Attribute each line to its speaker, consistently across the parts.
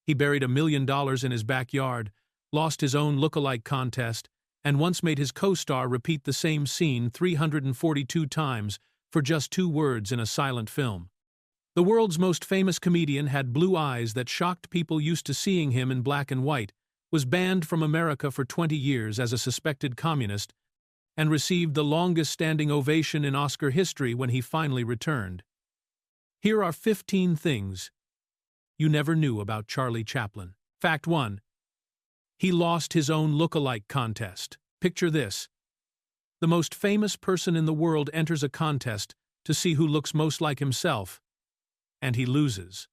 Speaker 1: He buried $1 million in his backyard, lost his own lookalike contest, and once made his co-star repeat the same scene 342 times for just 2 words in a silent film. The world's most famous comedian had blue eyes that shocked people used to seeing him in black and white, was banned from America for 20 years as a suspected communist, and received the longest-standing ovation in Oscar history when he finally returned. Here are 15 things you never knew about Charlie Chaplin. Fact 1. He lost his own lookalike contest. Picture this. The most famous person in the world enters a contest to see who looks most like himself, and he loses.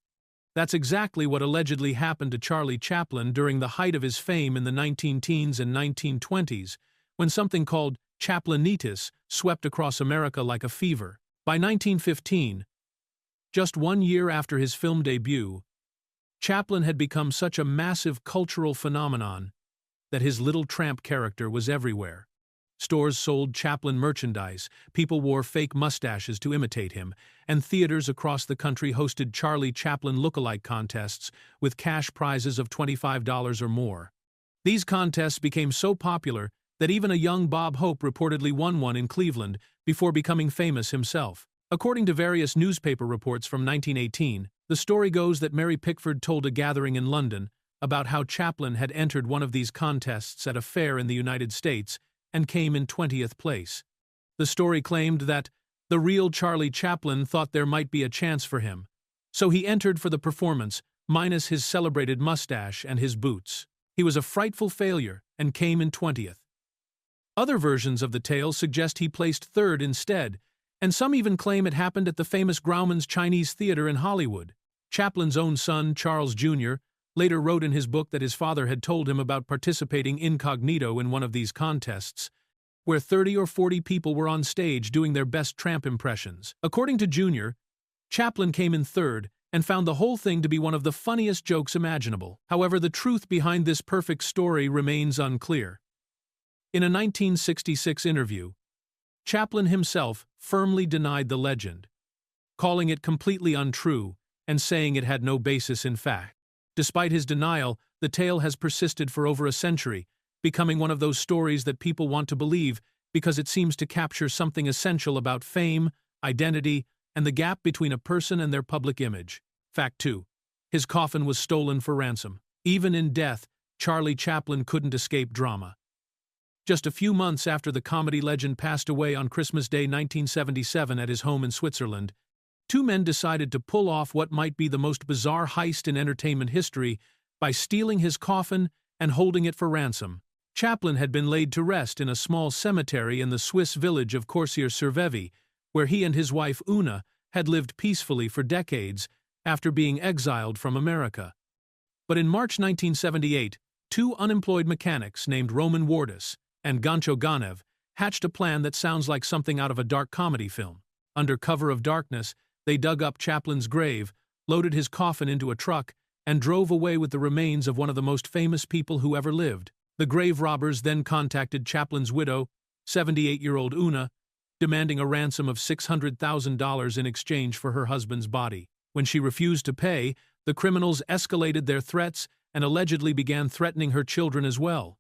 Speaker 1: That's exactly what allegedly happened to Charlie Chaplin during the height of his fame in the 19-teens and 1920s, when something called Chaplinitis swept across America like a fever. By 1915, just 1 year after his film debut, Chaplin had become such a massive cultural phenomenon that his little tramp character was everywhere. Stores sold Chaplin merchandise, people wore fake mustaches to imitate him, and theaters across the country hosted Charlie Chaplin lookalike contests with cash prizes of $25 or more. These contests became so popular that even a young Bob Hope reportedly won one in Cleveland before becoming famous himself. According to various newspaper reports from 1918, the story goes that Mary Pickford told a gathering in London about how Chaplin had entered one of these contests at a fair in the United States and came in 20th place. The story claimed that the real Charlie Chaplin thought there might be a chance for him, so he entered for the performance, minus his celebrated mustache and his boots. He was a frightful failure and came in 20th. Other versions of the tale suggest he placed 3rd instead, and some even claim it happened at the famous Grauman's Chinese Theater in Hollywood. Chaplin's own son, Charles Jr., later wrote in his book that his father had told him about participating incognito in one of these contests, where 30 or 40 people were on stage doing their best tramp impressions. According to Jr., Chaplin came in 3rd and found the whole thing to be one of the funniest jokes imaginable. However, the truth behind this perfect story remains unclear. In a 1966 interview, Chaplin himself firmly denied the legend, calling it completely untrue and saying it had no basis in fact. Despite his denial, the tale has persisted for over a century, becoming one of those stories that people want to believe because it seems to capture something essential about fame, identity, and the gap between a person and their public image. Fact 2. His coffin was stolen for ransom. Even in death, Charlie Chaplin couldn't escape drama. Just a few months after the comedy legend passed away on Christmas Day 1977 at his home in Switzerland, 2 men decided to pull off what might be the most bizarre heist in entertainment history by stealing his coffin and holding it for ransom. Chaplin had been laid to rest in a small cemetery in the Swiss village of Corsier-sur-Vevey, where he and his wife Una had lived peacefully for decades after being exiled from America. But in March 1978, 2 unemployed mechanics named Roman Wardus and Gancho Ganev hatched a plan that sounds like something out of a dark comedy film. Under cover of darkness, they dug up Chaplin's grave, loaded his coffin into a truck, and drove away with the remains of one of the most famous people who ever lived. The grave robbers then contacted Chaplin's widow, 78-year-old Una, demanding a ransom of $600,000 in exchange for her husband's body. When she refused to pay, the criminals escalated their threats and allegedly began threatening her children as well.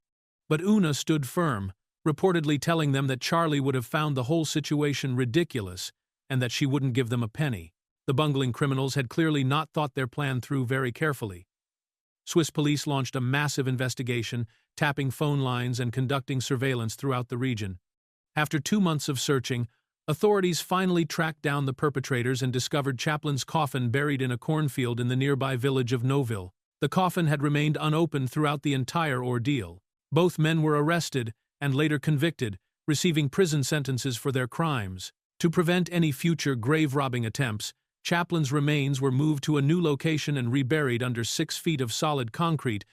Speaker 1: But Una stood firm, reportedly telling them that Charlie would have found the whole situation ridiculous and that she wouldn't give them a penny. The bungling criminals had clearly not thought their plan through very carefully. Swiss police launched a massive investigation, tapping phone lines and conducting surveillance throughout the region. After 2 months of searching, authorities finally tracked down the perpetrators and discovered Chaplin's coffin buried in a cornfield in the nearby village of Noville. The coffin had remained unopened throughout the entire ordeal. Both men were arrested and later convicted, receiving prison sentences for their crimes. To prevent any future grave-robbing attempts, Chaplin's remains were moved to a new location and reburied under 6 feet of solid concrete,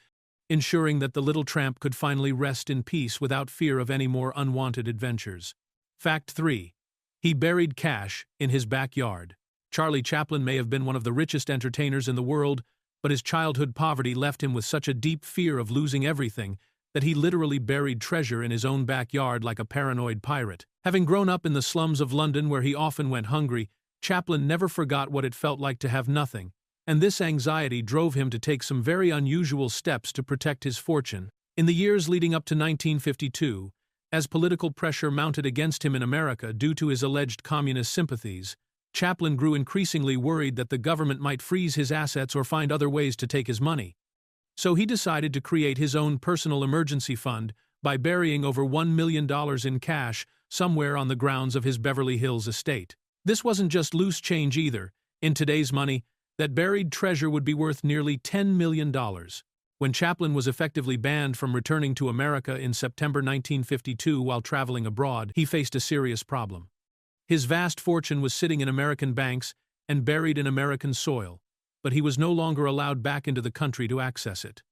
Speaker 1: ensuring that the little tramp could finally rest in peace without fear of any more unwanted adventures. Fact 3. He buried cash in his backyard. Charlie Chaplin may have been one of the richest entertainers in the world, but his childhood poverty left him with such a deep fear of losing everything that he literally buried treasure in his own backyard like a paranoid pirate. Having grown up in the slums of London where he often went hungry, Chaplin never forgot what it felt like to have nothing, and this anxiety drove him to take some very unusual steps to protect his fortune. In the years leading up to 1952, as political pressure mounted against him in America due to his alleged communist sympathies, Chaplin grew increasingly worried that the government might freeze his assets or find other ways to take his money. So he decided to create his own personal emergency fund by burying over $1 million in cash somewhere on the grounds of his Beverly Hills estate. This wasn't just loose change either. In today's money, that buried treasure would be worth nearly $10 million. When Chaplin was effectively banned from returning to America in September 1952 while traveling abroad, he faced a serious problem. His vast fortune was sitting in American banks and buried in American soil, but he was no longer allowed back into the country to access it.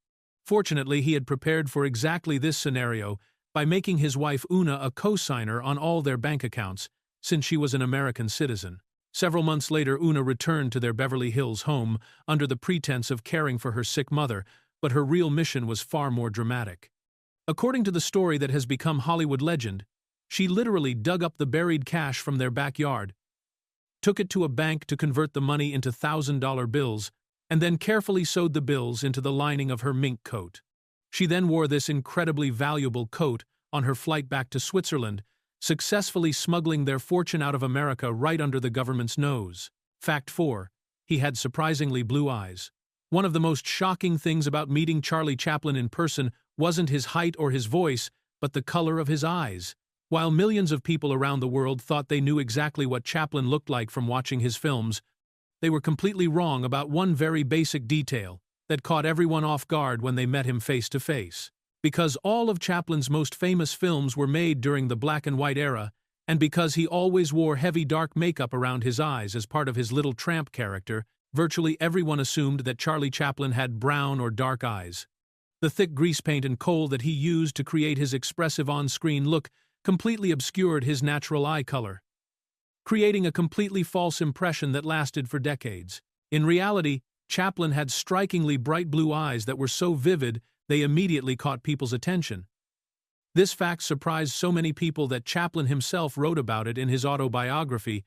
Speaker 1: Fortunately, he had prepared for exactly this scenario by making his wife Una a co-signer on all their bank accounts, since she was an American citizen. Several months later, Una returned to their Beverly Hills home under the pretense of caring for her sick mother, but her real mission was far more dramatic. According to the story that has become Hollywood legend, she literally dug up the buried cash from their backyard, took it to a bank to convert the money into $1,000 bills, and then carefully sewed the bills into the lining of her mink coat. She then wore this incredibly valuable coat on her flight back to Switzerland, successfully smuggling their fortune out of America right under the government's nose. Fact 4. He had surprisingly blue eyes. One of the most shocking things about meeting Charlie Chaplin in person wasn't his height or his voice, but the color of his eyes. While millions of people around the world thought they knew exactly what Chaplin looked like from watching his films, they were completely wrong about one very basic detail that caught everyone off guard when they met him face to face. Because all of Chaplin's most famous films were made during the black and white era, and because he always wore heavy dark makeup around his eyes as part of his little tramp character, virtually everyone assumed that Charlie Chaplin had brown or dark eyes. The thick grease paint and kohl that he used to create his expressive on-screen look completely obscured his natural eye color, creating a completely false impression that lasted for decades. In reality, Chaplin had strikingly bright blue eyes that were so vivid they immediately caught people's attention. This fact surprised so many people that Chaplin himself wrote about it in his autobiography,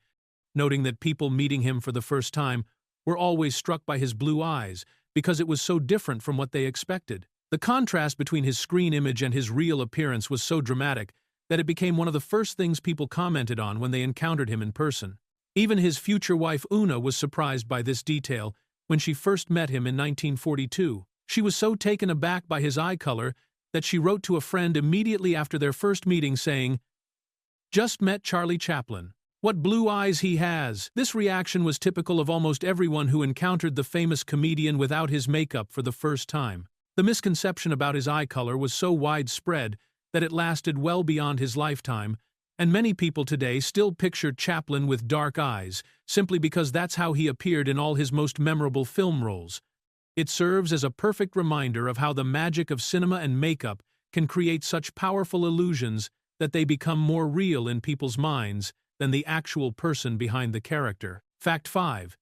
Speaker 1: noting that people meeting him for the first time were always struck by his blue eyes because it was so different from what they expected. The contrast between his screen image and his real appearance was so dramatic that it became one of the first things people commented on when they encountered him in person. Even his future wife Una was surprised by this detail when she first met him in 1942. She was so taken aback by his eye color that she wrote to a friend immediately after their first meeting saying, "Just met Charlie Chaplin. What blue eyes he has!" This reaction was typical of almost everyone who encountered the famous comedian without his makeup for the first time. The misconception about his eye color was so widespread that it lasted well beyond his lifetime, and many people today still picture Chaplin with dark eyes, simply because that's how he appeared in all his most memorable film roles. It serves as a perfect reminder of how the magic of cinema and makeup can create such powerful illusions that they become more real in people's minds than the actual person behind the character. Fact 5.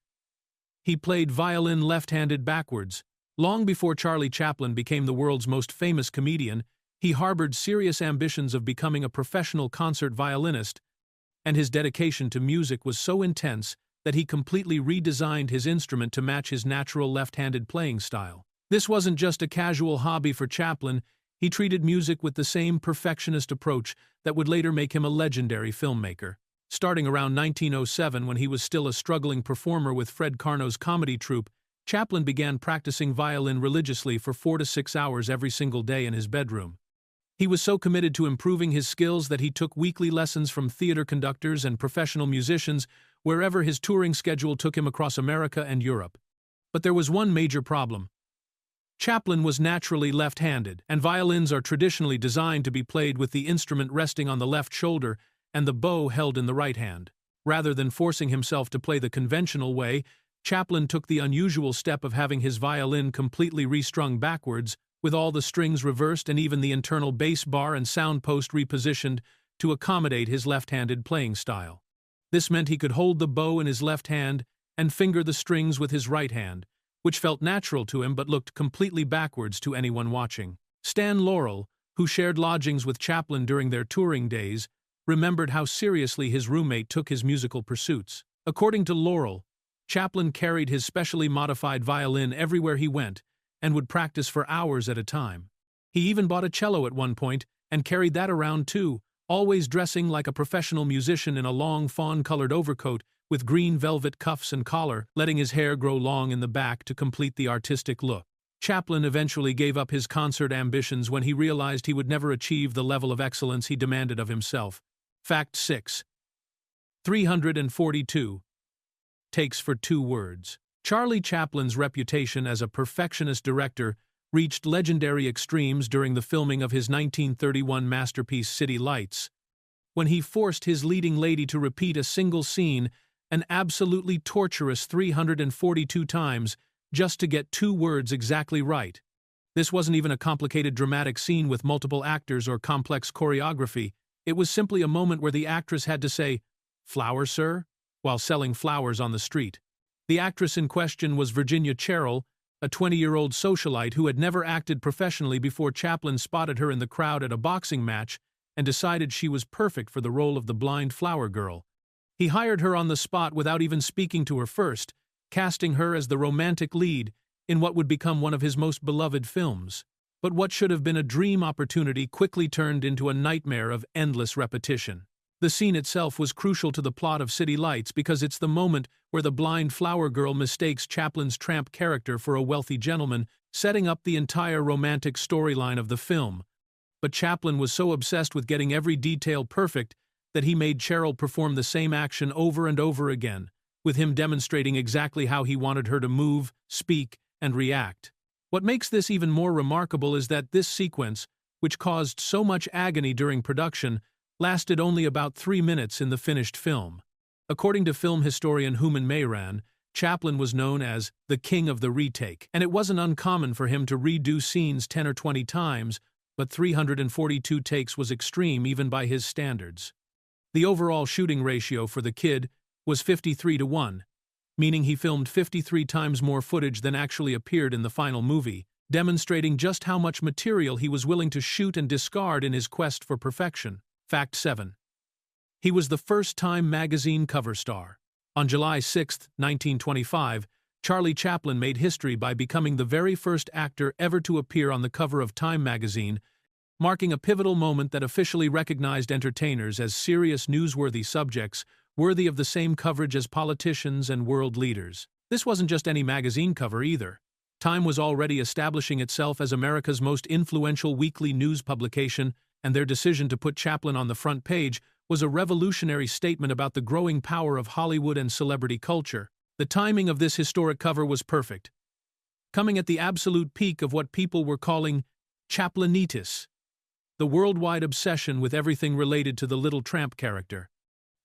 Speaker 1: He played violin left-handed backwards. Long before Charlie Chaplin became the world's most famous comedian, he harbored serious ambitions of becoming a professional concert violinist, and his dedication to music was so intense that he completely redesigned his instrument to match his natural left-handed playing style. This wasn't just a casual hobby for Chaplin. He treated music with the same perfectionist approach that would later make him a legendary filmmaker. Starting around 1907, when he was still a struggling performer with Fred Karno's comedy troupe, Chaplin began practicing violin religiously for 4 to 6 hours every single day in his bedroom. He was so committed to improving his skills that he took weekly lessons from theater conductors and professional musicians wherever his touring schedule took him across America and Europe. But there was one major problem. Chaplin was naturally left-handed, and violins are traditionally designed to be played with the instrument resting on the left shoulder and the bow held in the right hand. Rather than forcing himself to play the conventional way, Chaplin took the unusual step of having his violin completely restrung backwards, with all the strings reversed and even the internal bass bar and sound post repositioned to accommodate his left-handed playing style. This meant he could hold the bow in his left hand and finger the strings with his right hand, which felt natural to him but looked completely backwards to anyone watching. Stan Laurel, who shared lodgings with Chaplin during their touring days, remembered how seriously his roommate took his musical pursuits. According to Laurel, Chaplin carried his specially modified violin everywhere he went and would practice for hours at a time. He even bought a cello at one point and carried that around too, always dressing like a professional musician in a long fawn-colored overcoat with green velvet cuffs and collar, letting his hair grow long in the back to complete the artistic look. Chaplin eventually gave up his concert ambitions when he realized he would never achieve the level of excellence he demanded of himself. Fact 6. 342 takes for 2 words. Charlie Chaplin's reputation as a perfectionist director reached legendary extremes during the filming of his 1931 masterpiece City Lights, when he forced his leading lady to repeat a single scene an absolutely torturous 342 times just to get 2 words exactly right. This wasn't even a complicated dramatic scene with multiple actors or complex choreography. It was simply a moment where the actress had to say, "Flower, sir?" while selling flowers on the street. The actress in question was Virginia Cherrill, a 20-year-old socialite who had never acted professionally before Chaplin spotted her in the crowd at a boxing match and decided she was perfect for the role of the blind flower girl. He hired her on the spot without even speaking to her first, casting her as the romantic lead in what would become one of his most beloved films. But what should have been a dream opportunity quickly turned into a nightmare of endless repetition. The scene itself was crucial to the plot of City Lights because it's the moment where the blind flower girl mistakes Chaplin's tramp character for a wealthy gentleman, setting up the entire romantic storyline of the film. But Chaplin was so obsessed with getting every detail perfect that he made Cherrill perform the same action over and over again, with him demonstrating exactly how he wanted her to move, speak, and react. What makes this even more remarkable is that this sequence, which caused so much agony during production, lasted only about 3 minutes in the finished film. According to film historian Human Mehran, Chaplin was known as the king of the retake, and it wasn't uncommon for him to redo scenes 10 or 20 times, but 342 takes was extreme even by his standards. The overall shooting ratio for the kid was 53-1, meaning he filmed 53 times more footage than actually appeared in the final movie, demonstrating just how much material he was willing to shoot and discard in his quest for perfection. Fact 7. He was the first Time magazine cover star. On July 6, 1925, Charlie Chaplin made history by becoming the very first actor ever to appear on the cover of Time magazine, marking a pivotal moment that officially recognized entertainers as serious, newsworthy subjects, worthy of the same coverage as politicians and world leaders. This wasn't just any magazine cover either. Time was already establishing itself as America's most influential weekly news publication, and their decision to put Chaplin on the front page was a revolutionary statement about the growing power of Hollywood and celebrity culture. The timing of this historic cover was perfect, coming at the absolute peak of what people were calling Chaplinitis, the worldwide obsession with everything related to the little tramp character.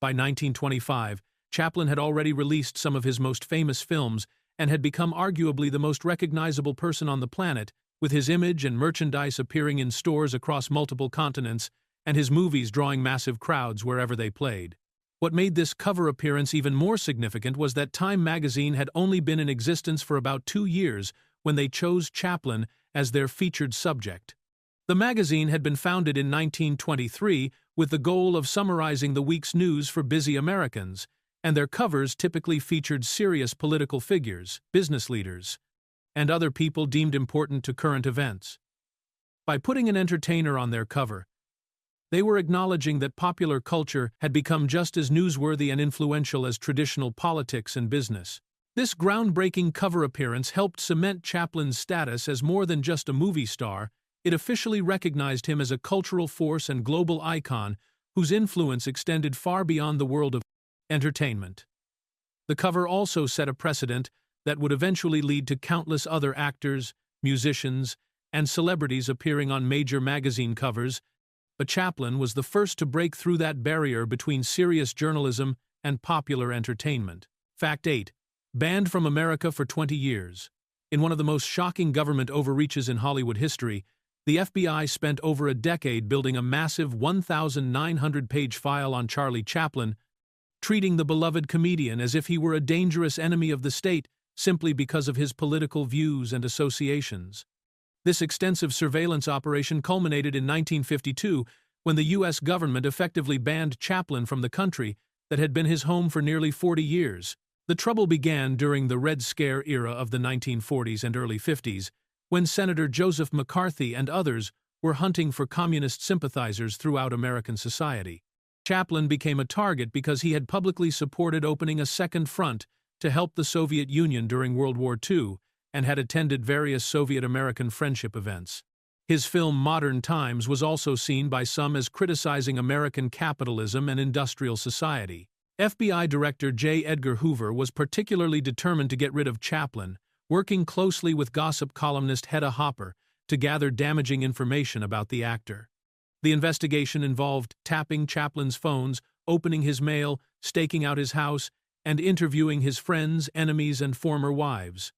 Speaker 1: By 1925, Chaplin had already released some of his most famous films and had become arguably the most recognizable person on the planet, with his image and merchandise appearing in stores across multiple continents and his movies drawing massive crowds wherever they played. What made this cover appearance even more significant was that Time magazine had only been in existence for about 2 years when they chose Chaplin as their featured subject. The magazine had been founded in 1923 with the goal of summarizing the week's news for busy Americans, and their covers typically featured serious political figures, business leaders, and other people deemed important to current events. By putting an entertainer on their cover, they were acknowledging that popular culture had become just as newsworthy and influential as traditional politics and business. This groundbreaking cover appearance helped cement Chaplin's status as more than just a movie star. It officially recognized him as a cultural force and global icon whose influence extended far beyond the world of entertainment. The cover also set a precedent that would eventually lead to countless other actors, musicians, and celebrities appearing on major magazine covers, but Chaplin was the first to break through that barrier between serious journalism and popular entertainment. Fact 8. Banned from America for 20 years. In one of the most shocking government overreaches in Hollywood history, the FBI spent over a decade building a massive 1,900-page file on Charlie Chaplin, treating the beloved comedian as if he were a dangerous enemy of the state simply because of his political views and associations. This extensive surveillance operation culminated in 1952 when the U.S. government effectively banned Chaplin from the country that had been his home for nearly 40 years. The trouble began during the Red Scare era of the 1940s and early 50s, when Senator Joseph McCarthy and others were hunting for communist sympathizers throughout American society. Chaplin became a target because he had publicly supported opening a second front to help the Soviet Union during World War II and had attended various Soviet-American friendship events. His film Modern Times was also seen by some as criticizing American capitalism and industrial society. FBI Director J. Edgar Hoover was particularly determined to get rid of Chaplin, working closely with gossip columnist Hedda Hopper to gather damaging information about the actor. The investigation involved tapping Chaplin's phones, opening his mail, staking out his house, and interviewing his friends, enemies, and former wives.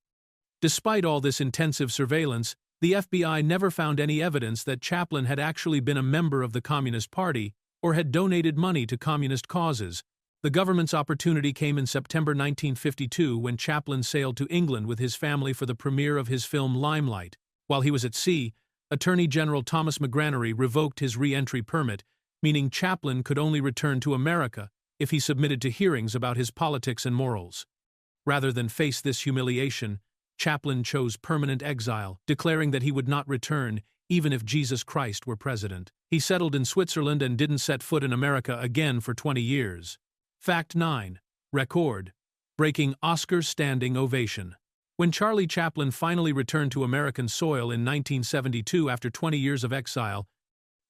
Speaker 1: Despite all this intensive surveillance, the FBI never found any evidence that Chaplin had actually been a member of the Communist Party or had donated money to communist causes. The government's opportunity came in September 1952 when Chaplin sailed to England with his family for the premiere of his film Limelight. While he was at sea, Attorney General Thomas McGranary revoked his re-entry permit, meaning Chaplin could only return to America if he submitted to hearings about his politics and morals. Rather than face this humiliation, Chaplin chose permanent exile, declaring that he would not return even if Jesus Christ were president. He settled in Switzerland and didn't set foot in America again for 20 years. Fact 9. Record. Breaking Oscar standing ovation. When Charlie Chaplin finally returned to American soil in 1972 after 20 years of exile,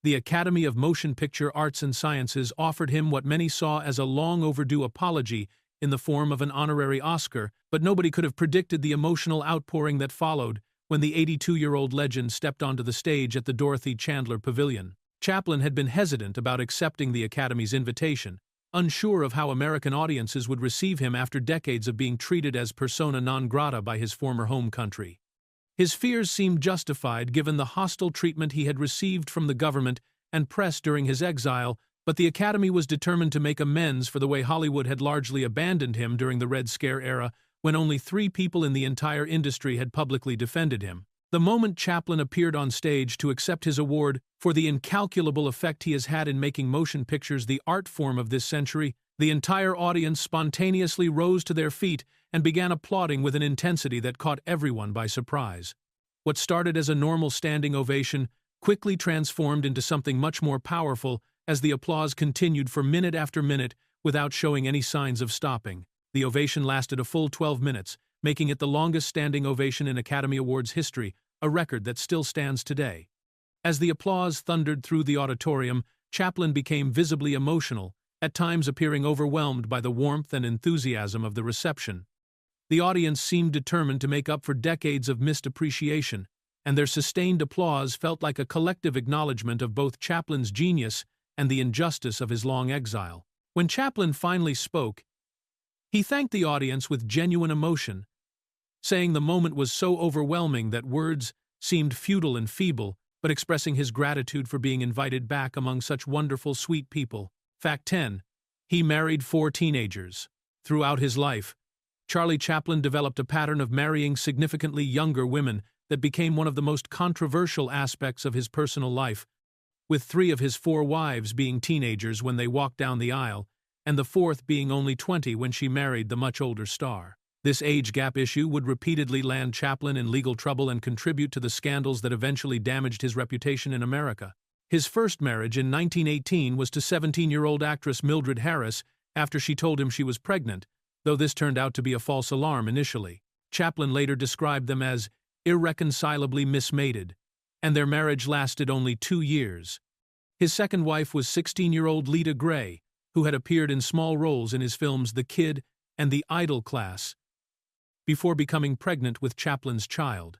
Speaker 1: the Academy of Motion Picture Arts and Sciences offered him what many saw as a long-overdue apology in the form of an honorary Oscar, but nobody could have predicted the emotional outpouring that followed when the 82-year-old legend stepped onto the stage at the Dorothy Chandler Pavilion. Chaplin had been hesitant about accepting the Academy's invitation, unsure of how American audiences would receive him after decades of being treated as persona non grata by his former home country. His fears seemed justified given the hostile treatment he had received from the government and press during his exile, but the Academy was determined to make amends for the way Hollywood had largely abandoned him during the Red Scare era, when only 3 people in the entire industry had publicly defended him. The moment Chaplin appeared on stage to accept his award for the incalculable effect he has had in making motion pictures the art form of this century, the entire audience spontaneously rose to their feet and began applauding with an intensity that caught everyone by surprise. What started as a normal standing ovation quickly transformed into something much more powerful as the applause continued for minute after minute without showing any signs of stopping. The ovation lasted a full 12 minutes, making it the longest standing ovation in Academy Awards history, a record that still stands today. As the applause thundered through the auditorium, Chaplin became visibly emotional, at times appearing overwhelmed by the warmth and enthusiasm of the reception. The audience seemed determined to make up for decades of missed appreciation, and their sustained applause felt like a collective acknowledgement of both Chaplin's genius and the injustice of his long exile. When Chaplin finally spoke, he thanked the audience with genuine emotion, saying the moment was so overwhelming that words seemed futile and feeble, but expressing his gratitude for being invited back among such wonderful, sweet people. Fact 10. He married 4 teenagers. Throughout his life, Charlie Chaplin developed a pattern of marrying significantly younger women that became one of the most controversial aspects of his personal life, with 3 of his 4 wives being teenagers when they walked down the aisle, and the 4th being only 20 when she married the much older star. This age gap issue would repeatedly land Chaplin in legal trouble and contribute to the scandals that eventually damaged his reputation in America. His first marriage in 1918 was to 17-year-old actress Mildred Harris after she told him she was pregnant, though this turned out to be a false alarm initially. Chaplin later described them as irreconcilably mismated, and their marriage lasted only 2 years. His second wife was 16-year-old Lita Gray, who had appeared in small roles in his films The Kid and The Idol Class, before becoming pregnant with Chaplin's child.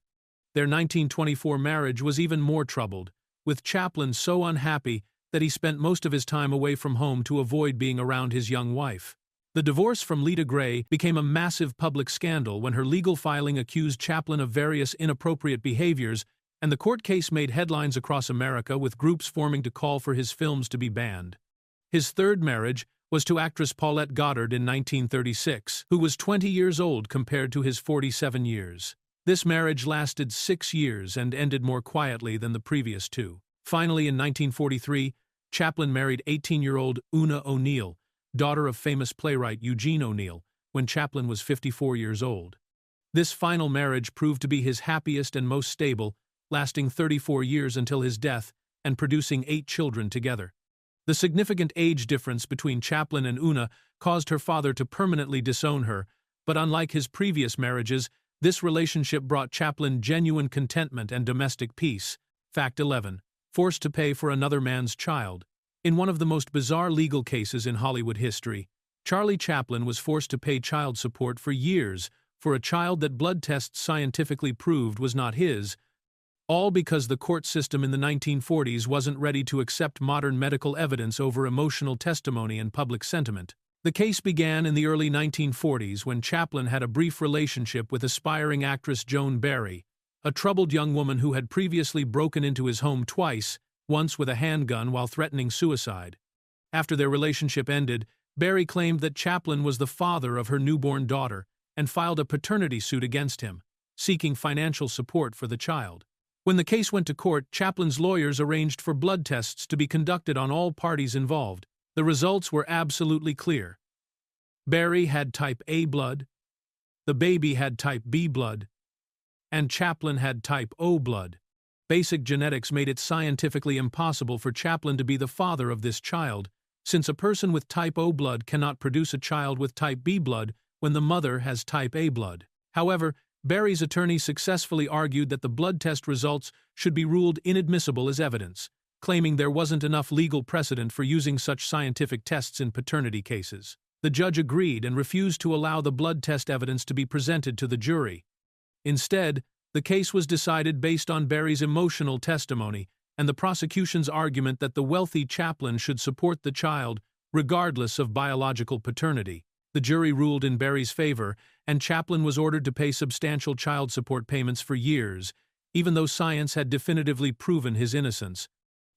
Speaker 1: Their 1924 marriage was even more troubled, with Chaplin so unhappy that he spent most of his time away from home to avoid being around his young wife. The divorce from Lita Gray became a massive public scandal when her legal filing accused Chaplin of various inappropriate behaviors, and the court case made headlines across America, with groups forming to call for his films to be banned. His third marriage was to actress Paulette Goddard in 1936, who was 20 years old compared to his 47 years. This marriage lasted 6 years and ended more quietly than the previous 2. Finally, in 1943, Chaplin married 18-year-old Una O'Neill, daughter of famous playwright Eugene O'Neill, when Chaplin was 54 years old. This final marriage proved to be his happiest and most stable, lasting 34 years until his death and producing 8 children together. The significant age difference between Chaplin and Una caused her father to permanently disown her, but unlike his previous marriages, this relationship brought Chaplin genuine contentment and domestic peace. Fact 11. Forced to pay for another man's child. In one of the most bizarre legal cases in Hollywood history, Charlie Chaplin was forced to pay child support for years for a child that blood tests scientifically proved was not his, all because the court system in the 1940s wasn't ready to accept modern medical evidence over emotional testimony and public sentiment. The case began in the early 1940s when Chaplin had a brief relationship with aspiring actress Joan Barry, a troubled young woman who had previously broken into his home twice, once with a handgun while threatening suicide. After their relationship ended, Barry claimed that Chaplin was the father of her newborn daughter and filed a paternity suit against him, seeking financial support for the child. When the case went to court, Chaplin's lawyers arranged for blood tests to be conducted on all parties involved. The results were absolutely clear. Barry had type A blood, the baby had type B blood, and Chaplin had type O blood. Basic genetics made it scientifically impossible for Chaplin to be the father of this child, since a person with type O blood cannot produce a child with type B blood when the mother has type A blood. However, Barry's attorney successfully argued that the blood test results should be ruled inadmissible as evidence, claiming there wasn't enough legal precedent for using such scientific tests in paternity cases. The judge agreed and refused to allow the blood test evidence to be presented to the jury. Instead, the case was decided based on Barry's emotional testimony and the prosecution's argument that the wealthy Chaplin should support the child regardless of biological paternity. The jury ruled in Barry's favor, and Chaplin was ordered to pay substantial child support payments for years, even though science had definitively proven his innocence.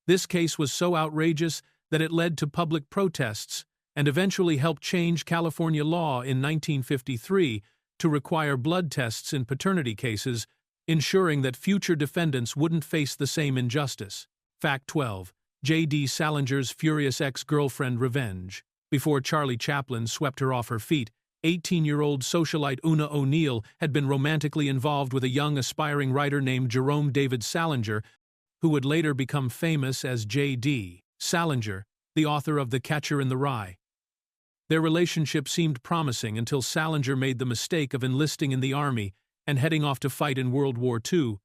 Speaker 1: This case was so outrageous that it led to public protests and eventually helped change California law in 1953 to require blood tests in paternity cases, ensuring that future defendants wouldn't face the same injustice. Fact 12. J.D. Salinger's furious ex-girlfriend revenge. Before Charlie Chaplin swept her off her feet, 18-year-old socialite Una O'Neill had been romantically involved with a young aspiring writer named Jerome David Salinger, who would later become famous as J.D. Salinger, the author of The Catcher in the Rye. Their relationship seemed promising until Salinger made the mistake of enlisting in the army and heading off to fight in World War II,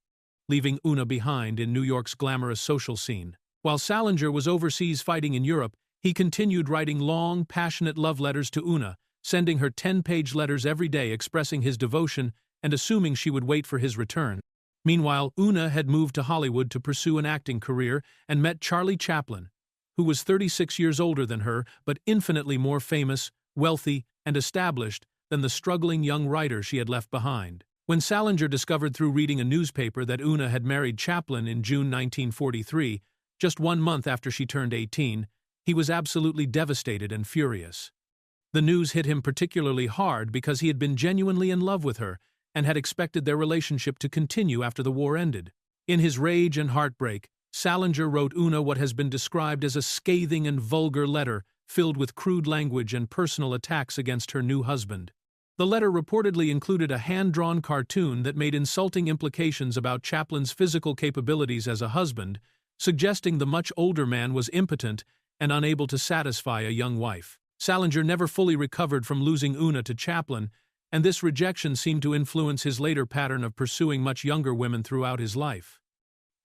Speaker 1: leaving Una behind in New York's glamorous social scene. While Salinger was overseas fighting in Europe, he continued writing long, passionate love letters to Una, sending her 10-page letters every day expressing his devotion and assuming she would wait for his return. Meanwhile, Una had moved to Hollywood to pursue an acting career and met Charlie Chaplin, who was 36 years older than her but infinitely more famous, wealthy, and established than the struggling young writer she had left behind. When Salinger discovered through reading a newspaper that Una had married Chaplin in June 1943, just 1 month after she turned 18, he was absolutely devastated and furious. The news hit him particularly hard because he had been genuinely in love with her and had expected their relationship to continue after the war ended. In his rage and heartbreak, Salinger wrote Una what has been described as a scathing and vulgar letter filled with crude language and personal attacks against her new husband. The letter reportedly included a hand-drawn cartoon that made insulting implications about Chaplin's physical capabilities as a husband, suggesting the much older man was impotent and unable to satisfy a young wife. Salinger never fully recovered from losing Una to Chaplin, and this rejection seemed to influence his later pattern of pursuing much younger women throughout his life.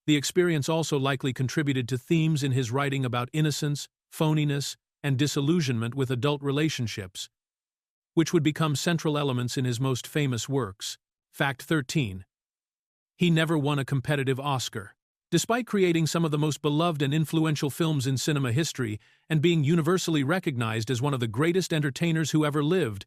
Speaker 1: The experience also likely contributed to themes in his writing about innocence, phoniness, and disillusionment with adult relationships, which would become central elements in his most famous works. Fact 13. He never won a competitive Oscar. Despite creating some of the most beloved and influential films in cinema history and being universally recognized as one of the greatest entertainers who ever lived,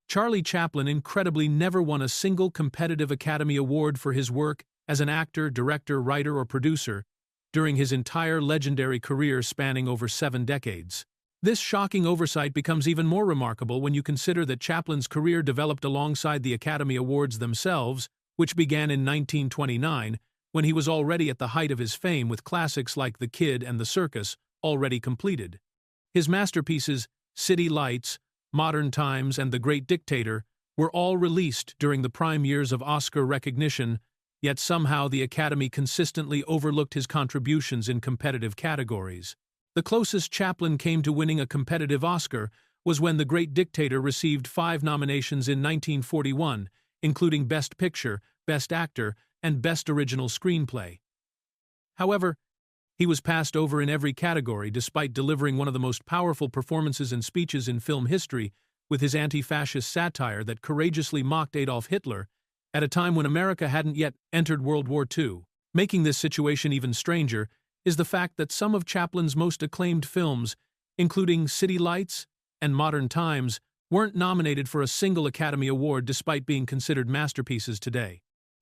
Speaker 1: Charlie Chaplin incredibly never won a single competitive Academy Award for his work as an actor, director, writer, or producer during his entire legendary career spanning over 7 decades. This shocking oversight becomes even more remarkable when you consider that Chaplin's career developed alongside the Academy Awards themselves, which began in 1929, when he was already at the height of his fame with classics like The Kid and The Circus already completed. His masterpieces, City Lights, Modern Times, and The Great Dictator were all released during the prime years of Oscar recognition, yet somehow the Academy consistently overlooked his contributions in competitive categories. The closest Chaplin came to winning a competitive Oscar was when The Great Dictator received 5 nominations in 1941, including Best Picture, Best Actor, and Best Original Screenplay. However, he was passed over in every category despite delivering one of the most powerful performances and speeches in film history with his anti-fascist satire that courageously mocked Adolf Hitler at a time when America hadn't yet entered World War II. Making this situation even stranger is the fact that some of Chaplin's most acclaimed films, including City Lights and Modern Times, weren't nominated for a single Academy Award despite being considered masterpieces today.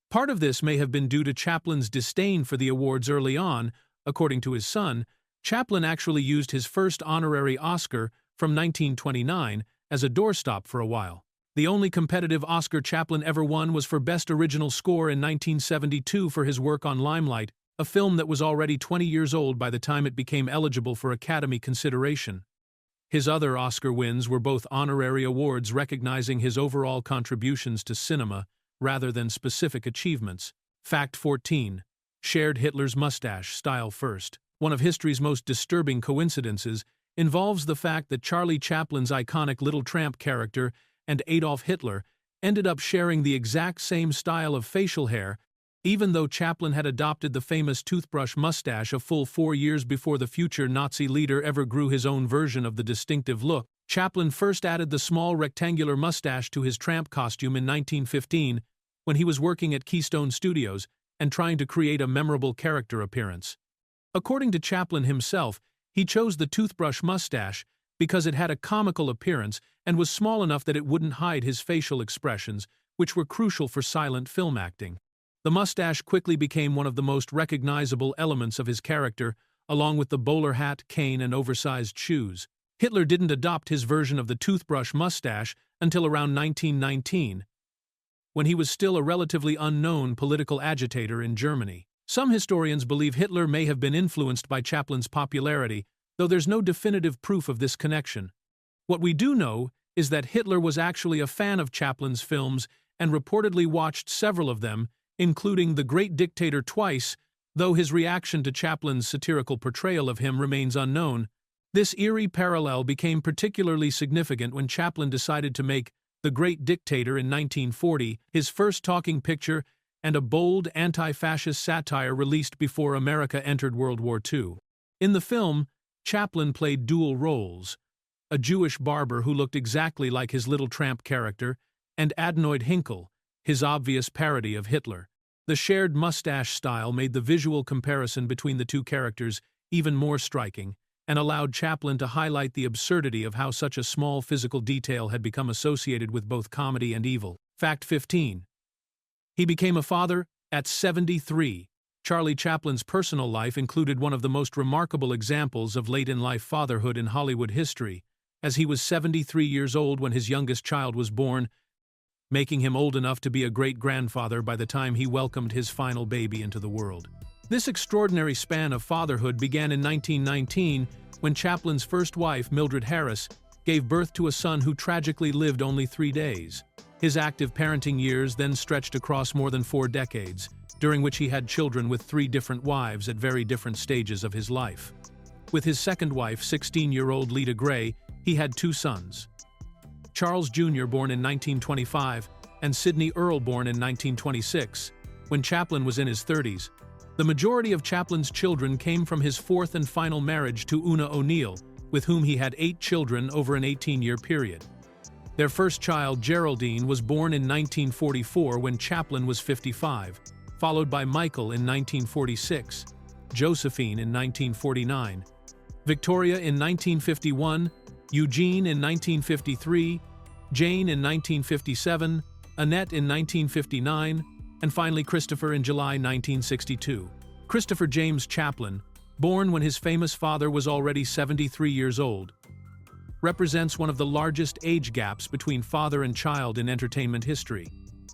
Speaker 1: Part of this may have been due to Chaplin's disdain for the awards early on. According to his son, Chaplin actually used his first honorary Oscar from 1929 as a doorstop for a while. The only competitive Oscar Chaplin ever won was for Best Original Score in 1972 for his work on Limelight, a film that was already 20 years old by the time it became eligible for Academy consideration. His other Oscar wins were both honorary awards recognizing his overall contributions to cinema rather than specific achievements. Fact 14. Shared Hitler's mustache style first. One of history's most disturbing coincidences involves the fact that Charlie Chaplin's iconic Little Tramp character and Adolf Hitler ended up sharing the exact same style of facial hair, even though Chaplin had adopted the famous toothbrush mustache a full 4 years before the future Nazi leader ever grew his own version of the distinctive look. Chaplin first added the small rectangular mustache to his tramp costume in 1915 when he was working at Keystone Studios and trying to create a memorable character appearance. According to Chaplin himself, he chose the toothbrush mustache because it had a comical appearance and was small enough that it wouldn't hide his facial expressions, which were crucial for silent film acting. The mustache quickly became one of the most recognizable elements of his character, along with the bowler hat, cane, and oversized shoes. Hitler didn't adopt his version of the toothbrush mustache until around 1919, when he was still a relatively unknown political agitator in Germany. Some historians believe Hitler may have been influenced by Chaplin's popularity, though there's no definitive proof of this connection. What we do know is that Hitler was actually a fan of Chaplin's films and reportedly watched several of them, including The Great Dictator twice, though his reaction to Chaplin's satirical portrayal of him remains unknown. This eerie parallel became particularly significant when Chaplin decided to make The Great Dictator in 1940, his first talking picture and a bold anti-fascist satire released before America entered World War II. In the film, Chaplin played dual roles: a Jewish barber who looked exactly like his Little Tramp character, and Adenoid Hinkle, his obvious parody of Hitler. The shared mustache style made the visual comparison between the two characters even more striking, and allowed Chaplin to highlight the absurdity of how such a small physical detail had become associated with both comedy and evil. Fact 15. He became a father at 73. Charlie Chaplin's personal life included one of the most remarkable examples of late-in-life fatherhood in Hollywood history, as he was 73 years old when his youngest child was born, making him old enough to be a great-grandfather by the time he welcomed his final baby into the world. This extraordinary span of fatherhood began in 1919 when Chaplin's first wife, Mildred Harris, gave birth to a son who tragically lived only 3 days. His active parenting years then stretched across more than 4 decades, during which he had children with 3 different wives at very different stages of his life. With his second wife, 16-year-old Lita Gray, he had 2 sons: Charles Jr., born in 1925, and Sidney Earle, born in 1926, when Chaplin was in his 30s. The majority of Chaplin's children came from his 4th and final marriage to Una O'Neill, with whom he had 8 children over an 18-year period. Their first child, Geraldine, was born in 1944 when Chaplin was 55, followed by Michael in 1946, Josephine in 1949, Victoria in 1951, Eugene in 1953, Jane in 1957, Annette in 1959, and finally Christopher in July 1962. Christopher James Chaplin, born when his famous father was already 73 years old, represents one of the largest age gaps between father and child in entertainment history.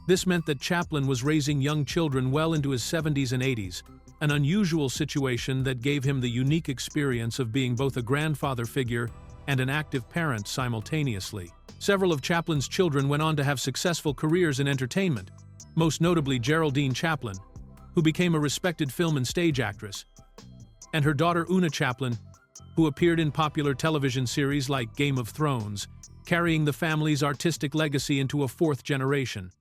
Speaker 1: This meant that Chaplin was raising young children well into his 70s and 80s, an unusual situation that gave him the unique experience of being both a grandfather figure and an active parent simultaneously. Several of Chaplin's children went on to have successful careers in entertainment, most notably Geraldine Chaplin, who became a respected film and stage actress, and her daughter Una Chaplin, who appeared in popular television series like Game of Thrones, carrying the family's artistic legacy into a fourth generation.